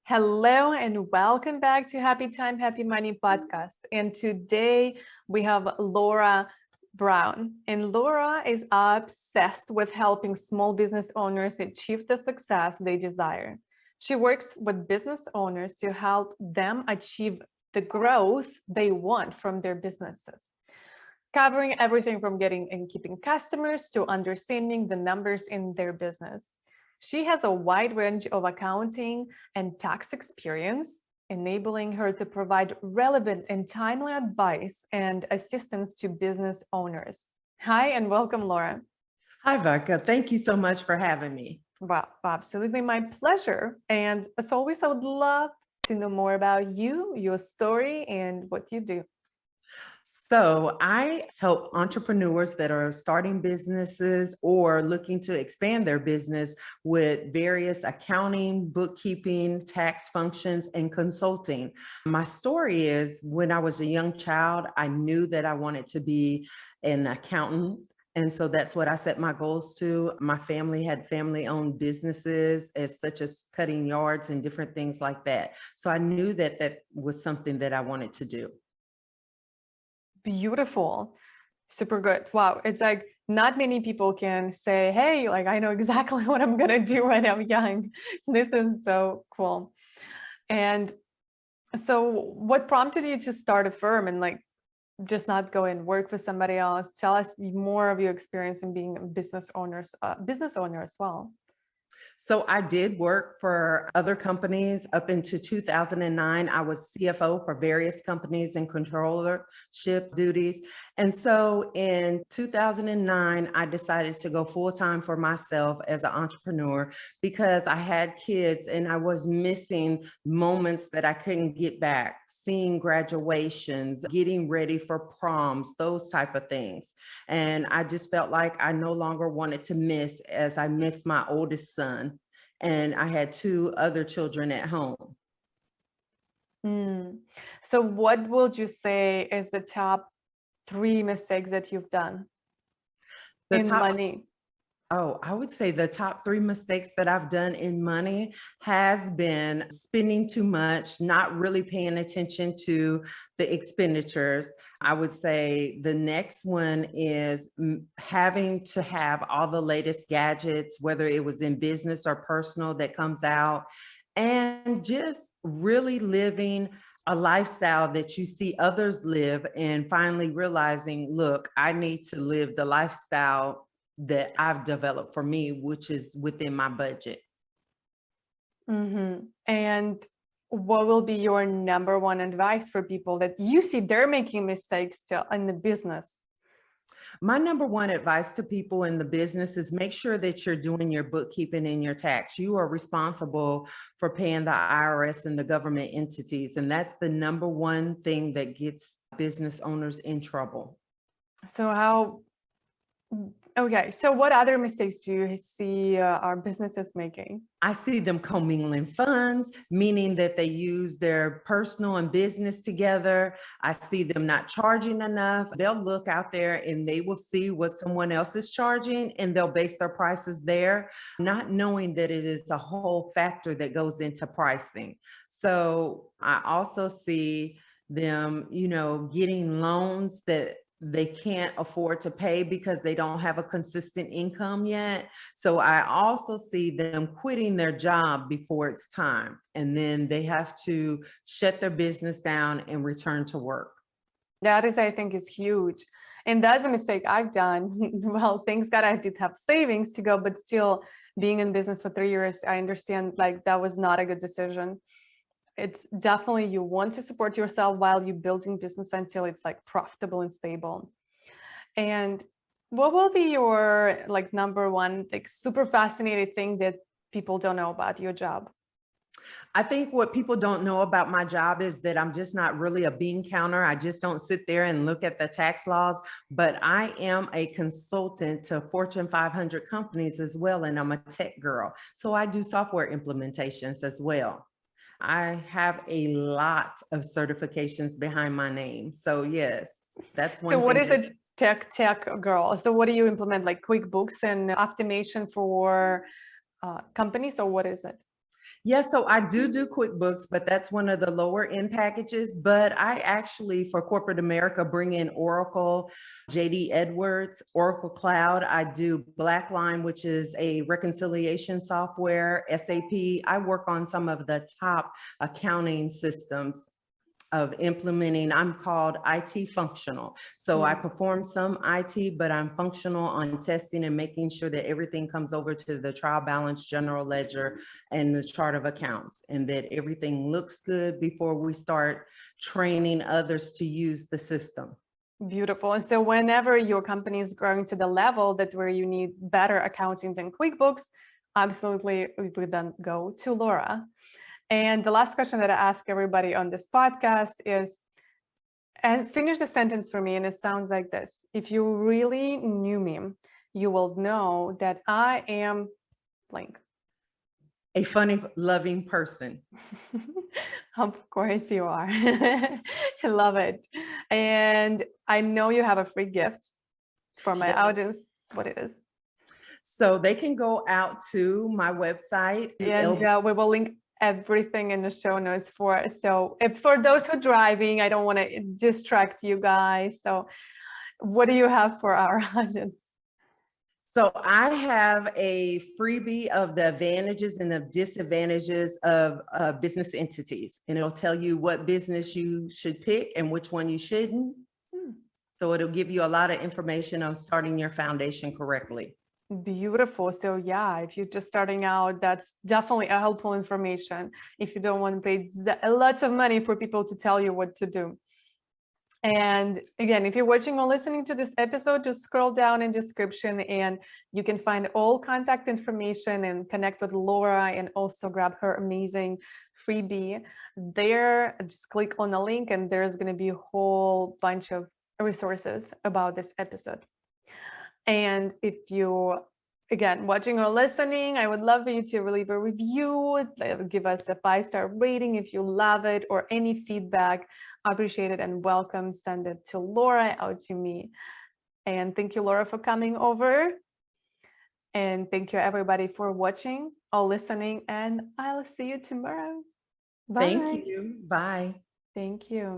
Hello and welcome back to Happy Time, Happy Money podcast. And today we have Lorra Brown. And Lorra is obsessed with helping small business owners achieve the success they desire. She works with business owners to help them achieve the growth they want from their businesses, covering everything from getting and keeping customers to understanding the numbers in their business. She has a wide range of accounting and tax experience, enabling her to provide relevant and timely advice and assistance to business owners. Hi, and welcome, Lorra. Hi, Vodka. Thank you so much for having me. Well, absolutely my pleasure. And as always, I would love to know more about you, your story, and what you do. So I help entrepreneurs that are starting businesses or looking to expand their business with various accounting, bookkeeping, tax functions, and consulting. My story is when I was a young child, I knew that I wanted to be an accountant. And so that's what I set my goals to. My family had family-owned businesses as such as cutting yards and different things like that. So I knew that that was something that I wanted to do. Beautiful. Super good. Wow. It's like not many people can say, hey, like I know exactly what I'm going to do when I'm young. This is so cool. And so what prompted you to start a firm and like just not go and work with somebody else? Tell us more of your experience in being a business owner as well. So I did work for other companies up into 2009. I was CFO for various companies and controllership duties. And so in 2009, I decided to go full-time for myself as an entrepreneur because I had kids and I was missing moments that I couldn't get back, seeing graduations, getting ready for proms, those type of things. And I just felt like I no longer wanted to miss as I missed my oldest son. And I had two other children at home. So what would you say is the top 3 mistakes that you've done The in top money? I would say the top 3 mistakes that I've done in money has been spending too much, not really paying attention to the expenditures. I would say the next one is having to have all the latest gadgets, whether it was in business or personal that comes out, and just really living a lifestyle that you see others live and finally realizing, look, I need to live the lifestyle that I've developed for me, which is within my budget. And what will be your number one advice for people that you see they're making mistakes still in the business? My number one advice to people in the business is make sure that you're doing your bookkeeping and your tax. You are responsible for paying the IRS and the government entities. And that's the number one thing that gets business owners in trouble. So what other mistakes do you see our businesses making? I see them commingling funds, meaning that they use their personal and business together. I see them not charging enough. They'll look out there and they will see what someone else is charging and they'll base their prices there, not knowing that it is a whole factor that goes into pricing. So I also see them, getting loans that they can't afford to pay because they don't have a consistent income yet. So I also see them quitting their job before it's time. And then they have to shut their business down and return to work. That is, I think, is huge. And that's a mistake I've done. Well, thanks God I did have savings to go, but still being in business for 3 years, I understand like that was not a good decision. It's definitely you want to support yourself while you're building business until it's like profitable and stable. And what will be your like number one like super fascinating thing that people don't know about your job? I think what people don't know about my job is that I'm just not really a bean counter. I just don't sit there and look at the tax laws, but I am a consultant to Fortune 500 companies as well. And I'm a tech girl. So I do software implementations as well. I have a lot of certifications behind my name. So yes, that's So one what thing. is a tech girl? So what do you implement, like QuickBooks and automation for companies, or what is it? Yeah, so I do QuickBooks, but that's one of the lower end packages. But I actually, for corporate America, bring in Oracle, JD Edwards, Oracle Cloud. I do Blackline, which is a reconciliation software, SAP. I work on some of the top accounting systems of implementing. I'm called IT functional. So I perform some IT, but I'm functional on testing and making sure that everything comes over to the trial balance, general ledger, and the chart of accounts, and that everything looks good before we start training others to use the system. Beautiful. And so whenever your company is growing to the level that where you need better accounting than QuickBooks, absolutely we would then go to Lorra. And the last question that I ask everybody on this podcast is, and finish the sentence for me, and it sounds like this: if you really knew me, you will know that I am blank. A funny, loving person. Of course you are. I love it. And I know you have a free gift for my audience. What it is? So they can go out to my website. And we will link everything in the show notes so if for those who are driving, I don't want to distract you guys. So what do you have for our audience? So I have a freebie of the advantages and the disadvantages of business entities, and it'll tell you what business you should pick and which one you shouldn't. So it'll give you a lot of information on starting your foundation correctly. Beautiful. So yeah, if you're just starting out, that's definitely a helpful information if you don't want to pay lots of money for people to tell you what to do. And again, if you're watching or listening to this episode, just scroll down in description and you can find all contact information and connect with Lorra, and also grab her amazing freebie there. Just click on the link and there's going to be a whole bunch of resources about this episode. And if you, again, watching or listening, I would love for you to leave a review, give us a 5-star rating if you love it, or any feedback. I appreciate it and welcome. Send it to Lorra, out to me. And thank you, Lorra, for coming over. And thank you, everybody, for watching or listening. And I'll see you tomorrow. Bye. Thank you. Bye. Thank you.